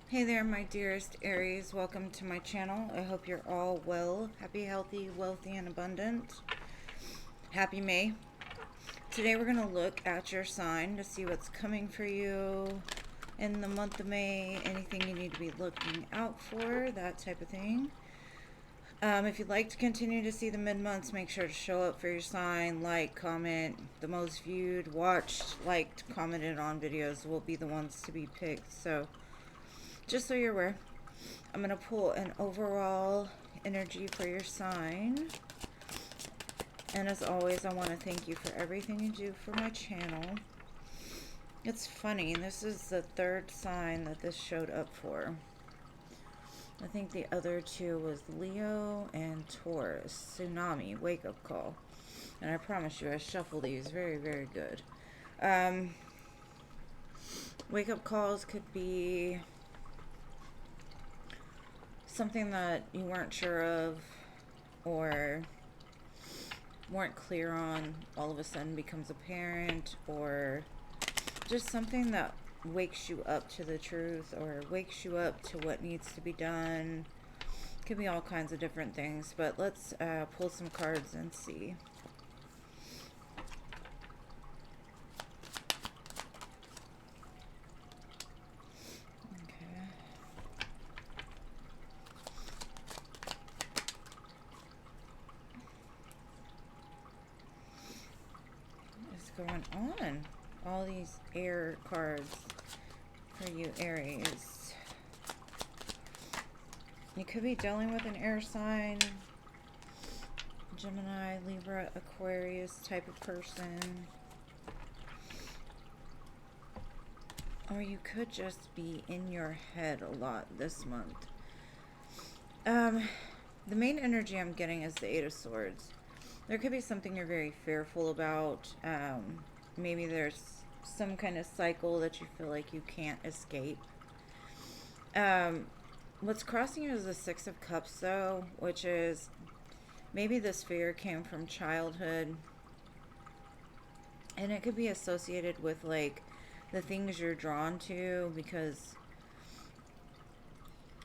Hey there, my dearest Aries. Welcome to my channel. I hope you're all well, happy, healthy, wealthy, and abundant. Happy May. Today we're going to look at your sign to see what's coming for you in the month of May, anything you need to be looking out for, that type of thing. If you'd like to continue to see the mid-months, make sure to show up for your sign, like, comment. The most viewed, watched, liked, commented on videos will be the ones to be picked. So just so you're aware, I'm going to pull an overall energy for your sign. And as always, I want to thank you for everything you do for my channel. It's funny, this is the third sign that this showed up for. I think the other two was Leo and Taurus. Tsunami, wake up call. And I promise you, I shuffle these very, very good. Wake up calls could be something that you weren't sure of or weren't clear on, all of a sudden becomes apparent, or just something that wakes you up to the truth or wakes you up to what needs to be done. Could be all kinds of different things, but let's pull some cards and see. Going on? All these air cards for you, Aries. You could be dealing with an air sign, Gemini, Libra, Aquarius type of person. Or you could just be in your head a lot this month. The main energy I'm getting is the Eight of Swords. There could be something you're very fearful about. Maybe there's some kind of cycle that you feel like you can't escape. What's crossing you is the Six of Cups, though, which is maybe this fear came from childhood. And it could be associated with, like, the things you're drawn to, because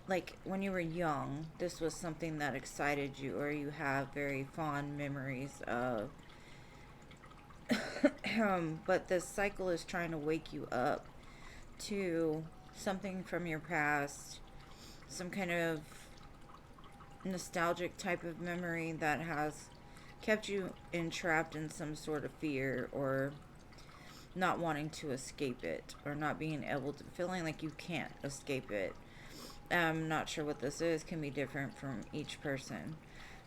like when you were young, this was something that excited you, or you have very fond memories of. But this cycle is trying to wake you up to something from your past, some kind of nostalgic type of memory that has kept you entrapped in some sort of fear, or not wanting to escape it, or not being able to, feeling like you can't escape it. I'm not sure what this is. Can be different from each person.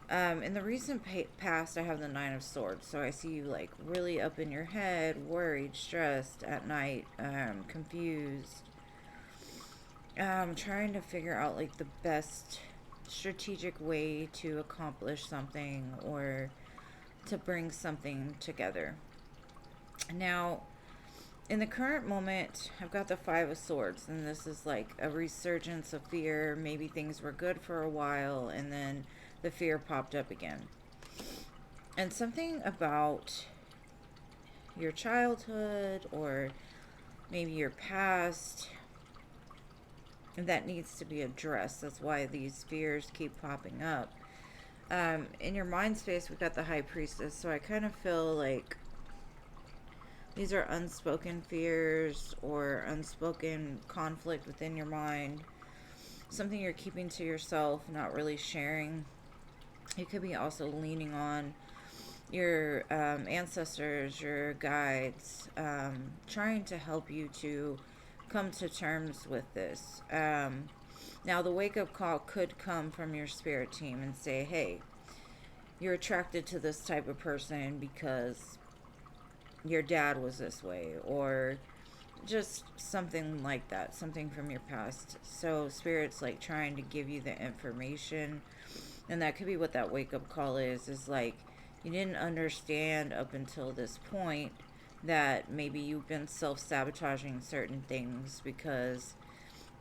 In the recent past, I have the Nine of Swords. So I see you like really up in your head, worried, stressed at night, confused. Trying to figure out like the best strategic way to accomplish something, or to bring something together. Now, in the current moment, I've got the Five of Swords, and this is like a resurgence of fear. Maybe things were good for a while, and then the fear popped up again. And something about your childhood, or maybe your past, that needs to be addressed. That's why these fears keep popping up. In your mind space, we've got the High Priestess, so I kind of feel like these are unspoken fears or unspoken conflict within your mind. Something you're keeping to yourself, not really sharing. You could be also leaning on your ancestors, your guides, trying to help you to come to terms with this. Now, the wake-up call could come from your spirit team and say, hey, you're attracted to this type of person because your dad was this way, or just something like that, something from your past. So spirit's like trying to give you the information, and that could be what that wake-up call is like you didn't understand up until this point that maybe you've been self-sabotaging certain things because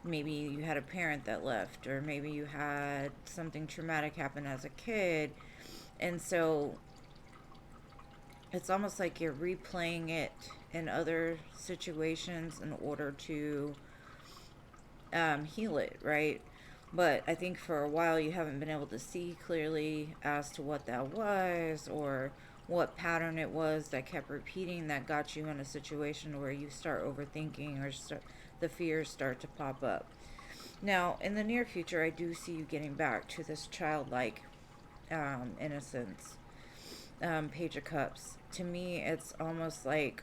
maybe you had a parent that left, or maybe you had something traumatic happen as a kid, and so it's almost like you're replaying it in other situations in order to heal it, right? But I think for a while you haven't been able to see clearly as to what that was, or what pattern it was that kept repeating that got you in a situation where you start overthinking, or the fears start to pop up. Now, in the near future, I do see you getting back to this childlike innocence. Page of Cups. To me, it's almost like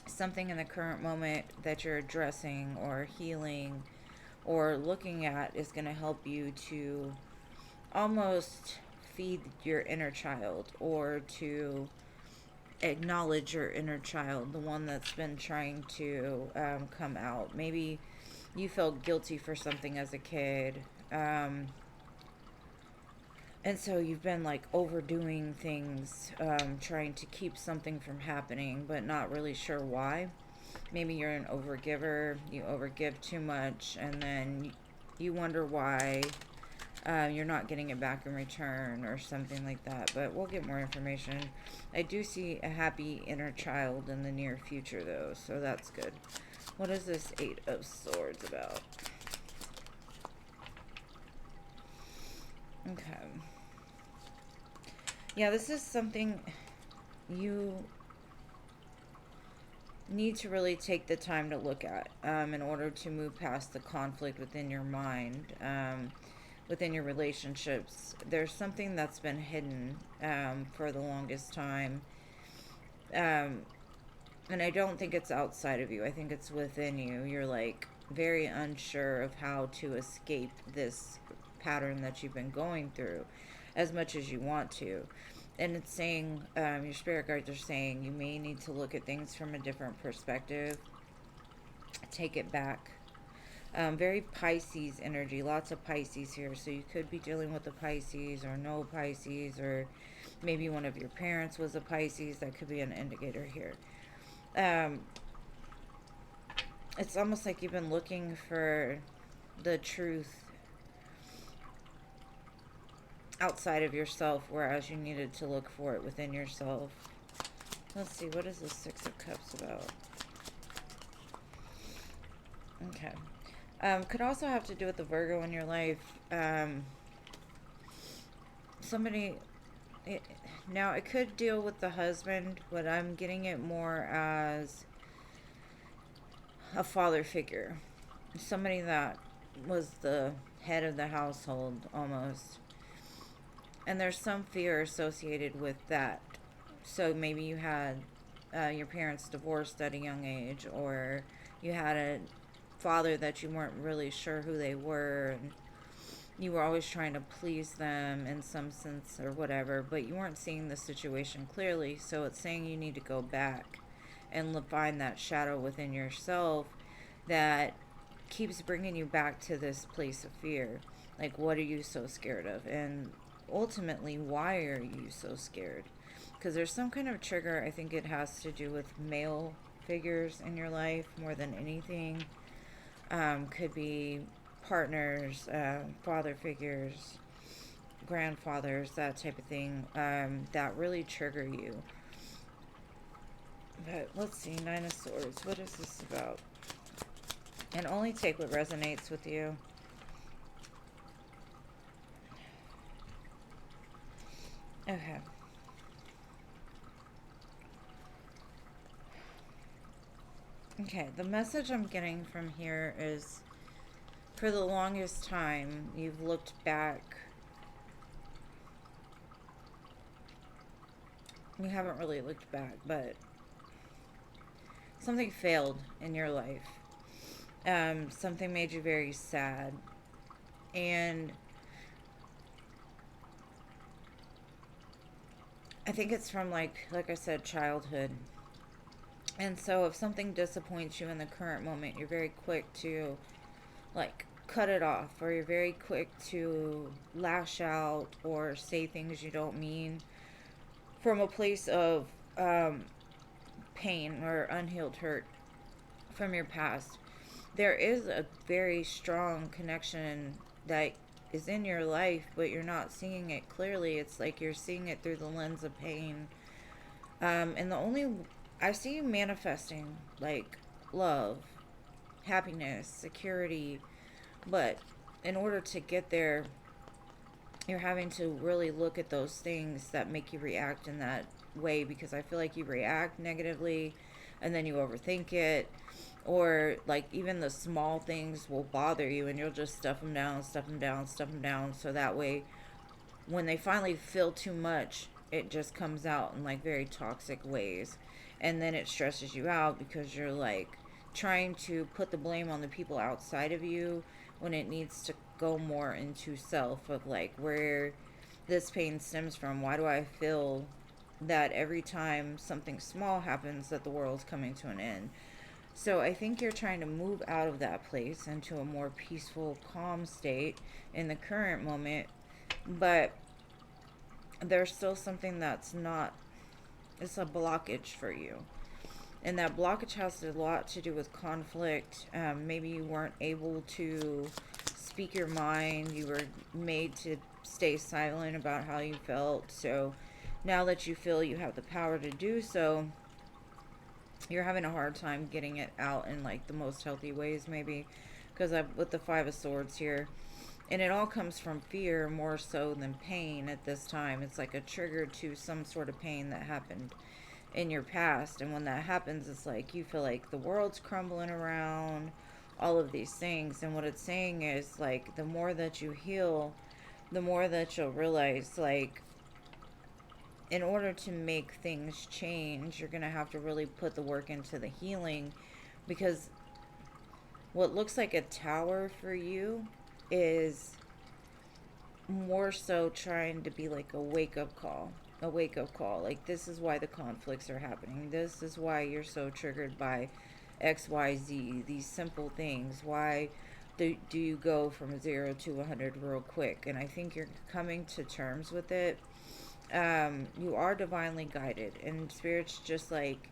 something in the current moment that you're addressing or healing or looking at is going to help you to almost feed your inner child, or to acknowledge your inner child, the one that's been trying to come out. Maybe you felt guilty for something as a kid. And so you've been like overdoing things, trying to keep something from happening, but not really sure why. Maybe you're an overgiver, you overgive too much, and then you wonder why you're not getting it back in return, or something like that. But we'll get more information. I do see a happy inner child in the near future, though, so that's good. What is this Eight of Swords about? Okay. Yeah, this is something you need to really take the time to look at, in order to move past the conflict within your mind, within your relationships. There's something that's been hidden for the longest time. And I don't think it's outside of you. I think it's within you. You're like very unsure of how to escape this pattern that you've been going through as much as you want to. And it's saying, your spirit guides are saying you may need to look at things from a different perspective, take it back. Very Pisces energy, lots of Pisces here. So you could be dealing with a Pisces, or no Pisces, or maybe one of your parents was a Pisces. That could be an indicator here. It's almost like you've been looking for the truth outside of yourself, whereas you needed to look for it within yourself. Let's see, what is the Six of Cups about? Okay. Could also have to do with the Virgo in your life. Somebody... now, it could deal with the husband, but I'm getting it more as a father figure. Somebody that was the head of the household, almost. And there's some fear associated with that. So maybe you had your parents divorced at a young age, or you had a father that you weren't really sure who they were, and you were always trying to please them in some sense or whatever, but you weren't seeing the situation clearly. So it's saying you need to go back and find that shadow within yourself that keeps bringing you back to this place of fear. Like, what are you so scared of? And ultimately, why are you so scared? Because there's some kind of trigger. I think it has to do with male figures in your life more than anything. Could be partners, father figures, grandfathers, that type of thing, that really trigger you. But let's see, Nine of Swords. What is this about? And only take what resonates with you. Okay. Okay, the message I'm getting from here is, for the longest time, you've looked back. You haven't really looked back, but something failed in your life. Something made you very sad. And I think it's from, like I said, childhood. And so if something disappoints you in the current moment, you're very quick to, like, cut it off, or you're very quick to lash out or say things you don't mean from a place of pain or unhealed hurt from your past. There is a very strong connection that is in your life, but you're not seeing it clearly. It's like you're seeing it through the lens of pain. And I see you manifesting, like, love, happiness, security. But in order to get there, you're having to really look at those things that make you react in that way, because I feel like you react negatively and then you overthink it, or like even the small things will bother you and you'll just stuff them down, stuff them down, stuff them down, so that way when they finally feel too much, it just comes out in like very toxic ways. And then it stresses you out because you're like trying to put the blame on the people outside of you when it needs to go more into self, of like where this pain stems from. Why do I feel that every time something small happens that the world's coming to an end? So I think you're trying to move out of that place into a more peaceful, calm state in the current moment, but there's still something that's not, it's a blockage for you. And that blockage has a lot to do with conflict. Maybe you weren't able to speak your mind. You were made to stay silent about how you felt. So now that you feel you have the power to do so, you're having a hard time getting it out in like the most healthy ways, maybe. Because I've with the Five of Swords here, and it all comes from fear more so than pain at this time. It's like a trigger to some sort of pain that happened in your past, and when that happens, it's like you feel like the world's crumbling around, all of these things. And what it's saying is like the more that you heal, the more that you'll realize like in order to make things change, you're gonna have to really put the work into the healing, because what looks like a tower for you is more so trying to be like a wake-up call. A wake-up call. Like, this is why the conflicts are happening. This is why you're so triggered by XYZ. These simple things. Why do you go from 0 to 100 real quick? And I think you're coming to terms with it. You are divinely guided. And Spirit's just like,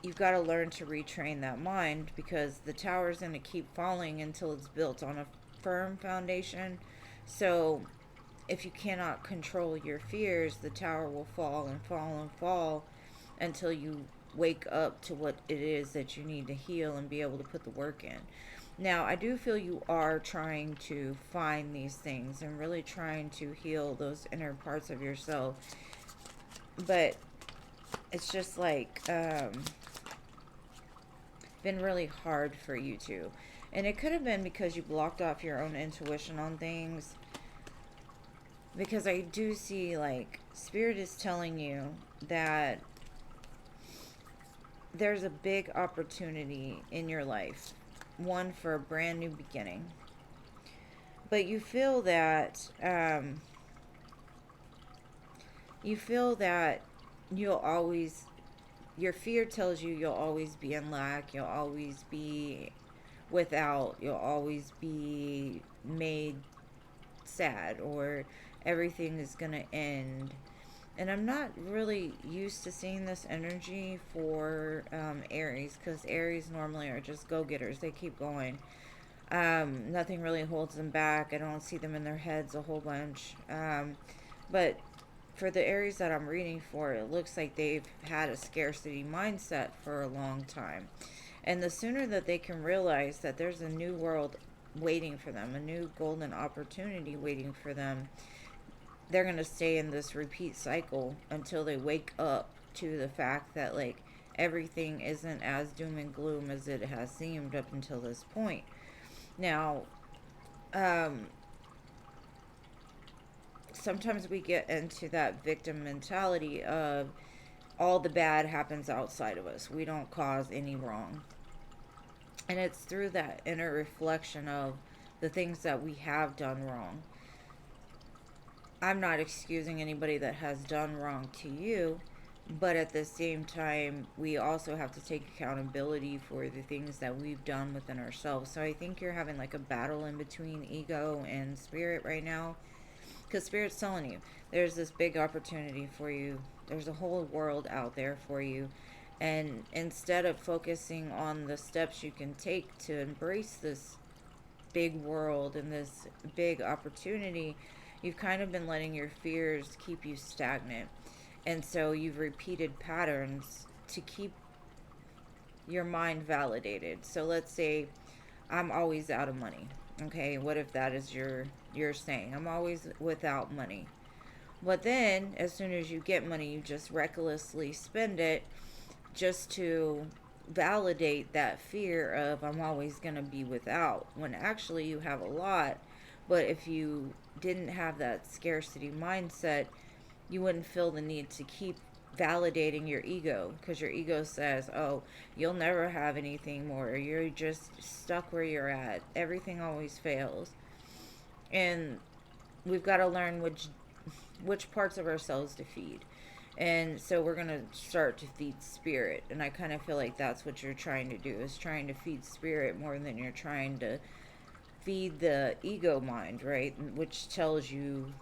you've got to learn to retrain that mind, because the tower's going to keep falling until it's built on a firm foundation. So if you cannot control your fears, the tower will fall and fall and fall until you wake up to what it is that you need to heal and be able to put the work in. Now, I do feel you are trying to find these things and really trying to heal those inner parts of yourself, but it's just like been really hard for you to. And it could have been because you blocked off your own intuition on things. Because I do see, like, Spirit is telling you that there's a big opportunity in your life. One for a brand new beginning. But you feel that, you'll always, your fear tells you you'll always be in lack, you'll always be without, you'll always be made sad, or everything is gonna end. And I'm not really used to seeing this energy for Aries, because Aries normally are just go-getters. They keep going. Nothing really holds them back. I don't see them in their heads a whole bunch. But for the Aries that I'm reading for, it looks like they've had a scarcity mindset for a long time. And the sooner that they can realize that there's a new world waiting for them, a new golden opportunity waiting for them, they're going to stay in this repeat cycle until they wake up to the fact that, like, everything isn't as doom and gloom as it has seemed up until this point. Now, sometimes we get into that victim mentality of all the bad happens outside of us. We don't cause any wrong. And it's through that inner reflection of the things that we have done wrong. I'm not excusing anybody that has done wrong to you, but at the same time, we also have to take accountability for the things that we've done within ourselves. So I think you're having like a battle in between ego and Spirit right now, because Spirit's telling you there's this big opportunity for you. There's a whole world out there for you. And instead of focusing on the steps you can take to embrace this big world and this big opportunity, you've kind of been letting your fears keep you stagnant. And so you've repeated patterns to keep your mind validated. So let's say I'm always out of money. Okay, what if that is your saying? I'm always without money. But then as soon as you get money, you just recklessly spend it just to validate that fear of I'm always going to be without, when actually you have a lot. But if you didn't have that scarcity mindset, you wouldn't feel the need to keep validating your ego, because your ego says, oh, you'll never have anything more, you're just stuck where you're at, everything always fails. And we've got to learn which parts of ourselves to feed. And so we're going to start to feed spirit. And I kind of feel like that's what you're trying to do, is trying to feed spirit more than you're trying to feed the ego mind, right? Which tells you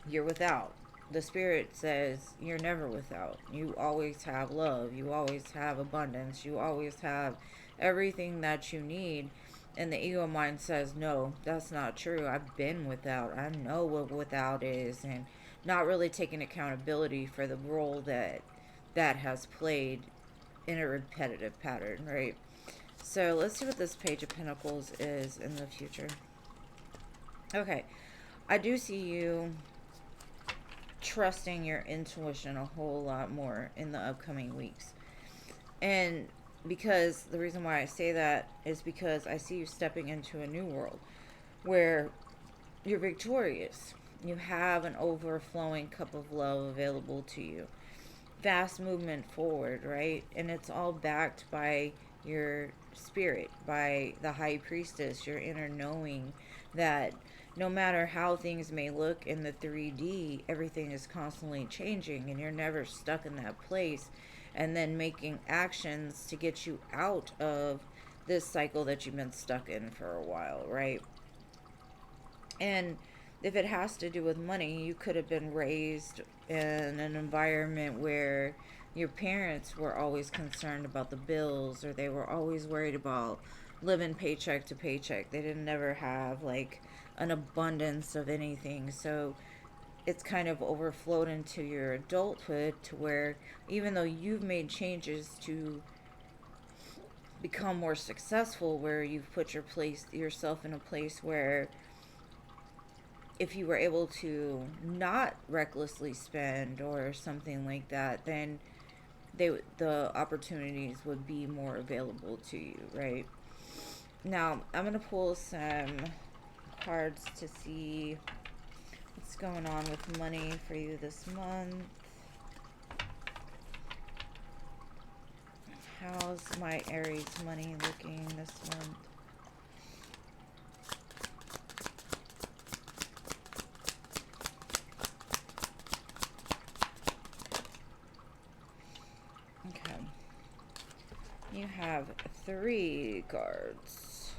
you're without. The spirit says you're never without. You always have love. You always have abundance. You always have everything that you need. And the ego mind says, no, that's not true. I've been without. I know what without is. And not really taking accountability for the role that has played in a repetitive pattern, right? So let's see what this Page of Pentacles is in the future. Okay. I do see you trusting your intuition a whole lot more in the upcoming weeks. And because the reason why I say that is because I see you stepping into a new world where you're victorious. You have an overflowing cup of love available to you. Fast movement forward, right? And it's all backed by your spirit, by the high priestess, your inner knowing that no matter how things may look in the 3D, everything is constantly changing and you're never stuck in that place. And then making actions to get you out of this cycle that you've been stuck in for a while, right? And if it has to do with money, you could have been raised in an environment where your parents were always concerned about the bills, or they were always worried about living paycheck to paycheck. They didn't never have like an abundance of anything. So it's kind of overflowed into your adulthood to where even though you've made changes to become more successful, where you've put yourself in a place where if you were able to not recklessly spend or something like that, then the opportunities would be more available to you, right? Now, I'm going to pull some cards to see what's going on with money for you this month. How's my Aries money looking this month? Okay. You have 3 cards.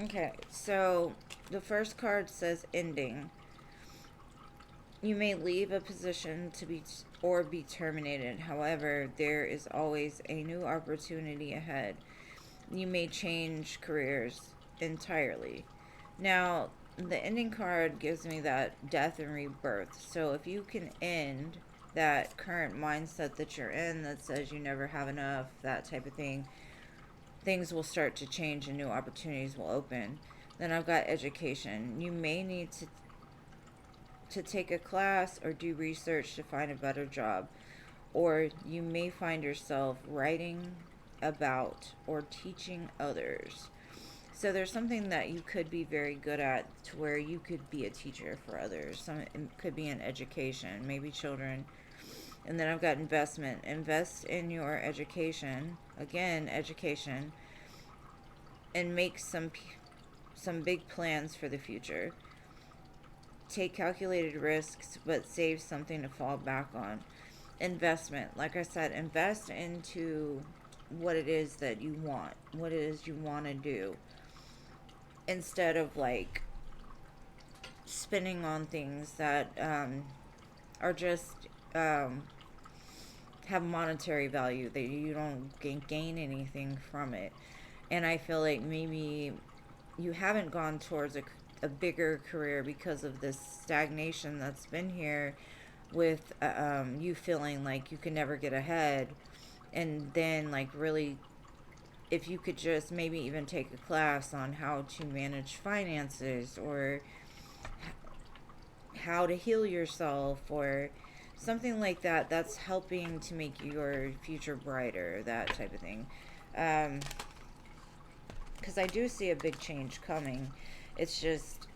Okay, so the first card says ending. You may leave a position to be terminated. However, there is always a new opportunity ahead. You may change careers entirely. Now, the ending card gives me that death and rebirth. So if you can end that current mindset that you're in that says you never have enough, that type of thing, things will start to change and new opportunities will open. Then I've got education. You may need to take a class or do research to find a better job, or you may find yourself writing about or teaching others. So there's something that you could be very good at to where you could be a teacher for others. It could be in education, maybe children. And then I've got investment. Invest in your education. Again, education. And make some big plans for the future. Take calculated risks, but save something to fall back on. Investment. Like I said, invest into what it is that you want. What it is you want to do. Instead of like spending on things that are just have monetary value, that you don't gain anything from it. And I feel like maybe you haven't gone towards a bigger career because of this stagnation that's been here with you feeling like you can never get ahead, And then, like, really, if you could just maybe even take a class on how to manage finances, or how to heal yourself, or something like that, that's helping to make your future brighter, that type of thing. Um, because I do see a big change coming. It's just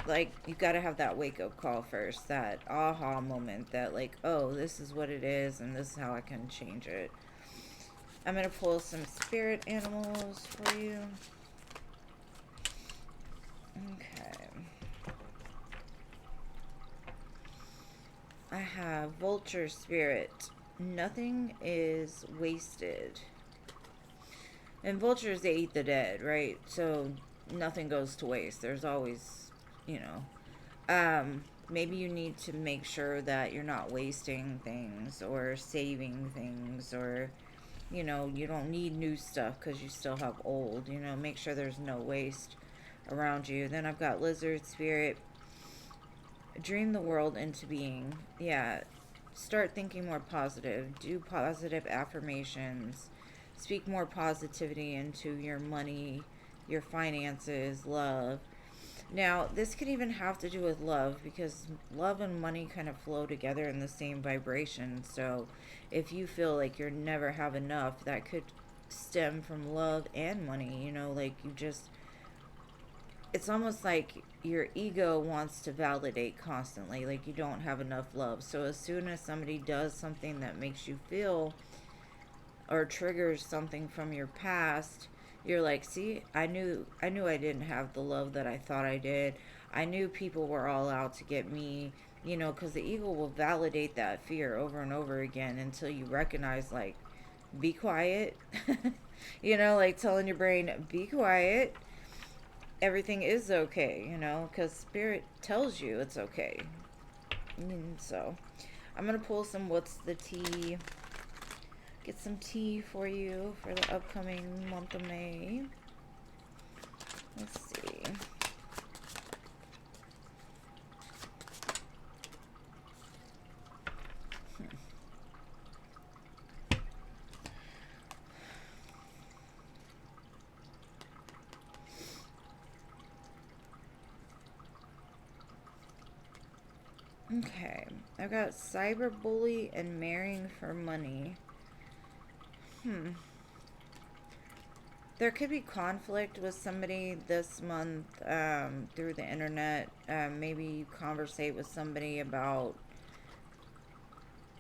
like you got to have that wake up call first, that aha moment, that like, oh, this is what it is and this is how I can change it. I'm going to pull some spirit animals for you. Okay. I have vulture spirit. Nothing is wasted. And vultures, they eat the dead, right? So nothing goes to waste. There's always, you know, maybe you need to make sure that you're not wasting things or saving things, or, you know, you don't need new stuff because you still have old. You know, make sure there's no waste around you. Then I've got lizard spirit. Dream the world into being. Yeah, start thinking more positive. Do positive affirmations. Speak more positivity into your money, your finances, love. Now, this could even have to do with love, because love and money kind of flow together in the same vibration. So, if you feel like you're never have enough, that could stem from love and money. You know, like you just, it's almost like your ego wants to validate constantly, like you don't have enough love. So, as soon as somebody does something that makes you feel, or triggers something from your past, you're like, see, I knew I didn't have the love that I thought I did. I knew people were all out to get me, you know, because the ego will validate that fear over and over again until you recognize, like, be quiet. You know, like telling your brain, be quiet. Everything is okay, you know, because spirit tells you it's okay. And so, I'm going to pull some what's the tea, get some tea for you for the upcoming month of May. Let's see. Okay, I've got cyberbully and marrying for money. There could be conflict with somebody this month, through the internet. Maybe you conversate with somebody about,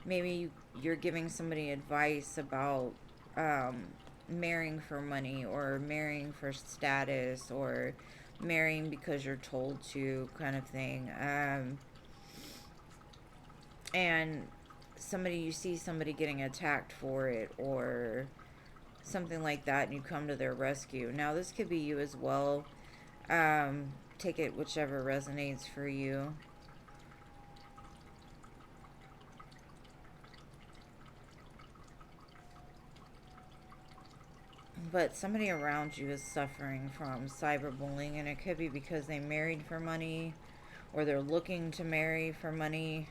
maybe you're giving somebody advice about marrying for money, or marrying for status, or marrying because you're told to, kind of thing. And somebody, you see somebody getting attacked for it, or something like that, and you come to their rescue. Now, this could be you as well. Take it whichever resonates for you. But somebody around you is suffering from cyberbullying, and it could be because they married for money, or they're looking to marry for money,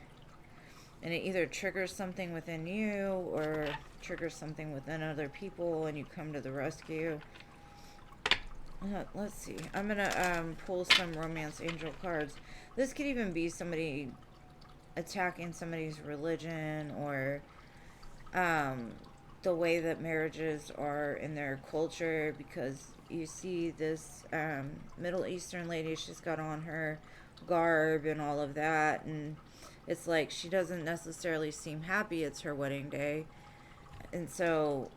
and it either triggers something within you or triggers something within other people, and you come to the rescue. Let's see. I'm gonna pull some romance angel cards. This could even be somebody attacking somebody's religion, or um, the way that marriages are in their culture, because you see this Middle Eastern lady, she's got on her garb and all of that, and it's like she doesn't necessarily seem happy. It's her wedding day, and so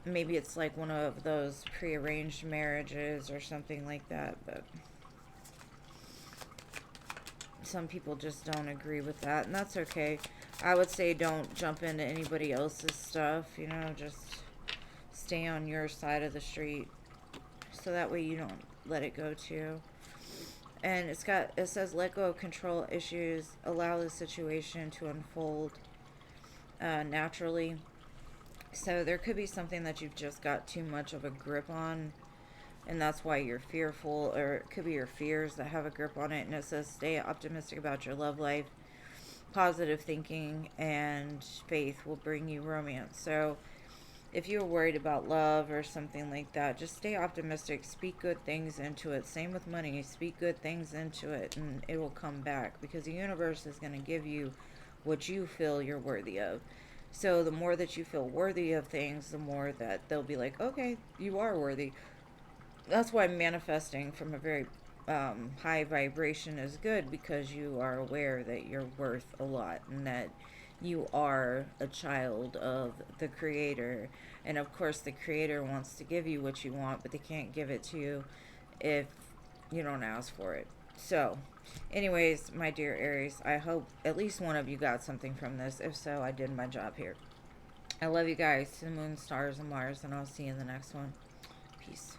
maybe it's like one of those prearranged marriages or something like that, but some people just don't agree with that, and that's okay. I would say don't jump into anybody else's stuff, you know, just stay on your side of the street, so that way you don't let it go too. And it says let go of control issues, allow the situation to unfold naturally. So there could be something that you've just got too much of a grip on, and that's why you're fearful, or it could be your fears that have a grip on it. And it says stay optimistic about your love life. Positive thinking and faith will bring you romance. So if you're worried about love or something like that, just stay optimistic. Speak good things into it. Same with money. Speak good things into it, and it will come back, because the universe is going to give you what you feel you're worthy of. So the more that you feel worthy of things, the more that they'll be like, okay, you are worthy. That's why manifesting from a very high vibration is good, because you are aware that you're worth a lot, and that you are a child of the creator. And of course the creator wants to give you what you want, but they can't give it to you if you don't ask for it. So anyways, my dear Aries, I hope at least one of you got something from this. If so, I did my job here. I love you guys, to the moon, stars, and Mars, and I'll see you in the next one. Peace.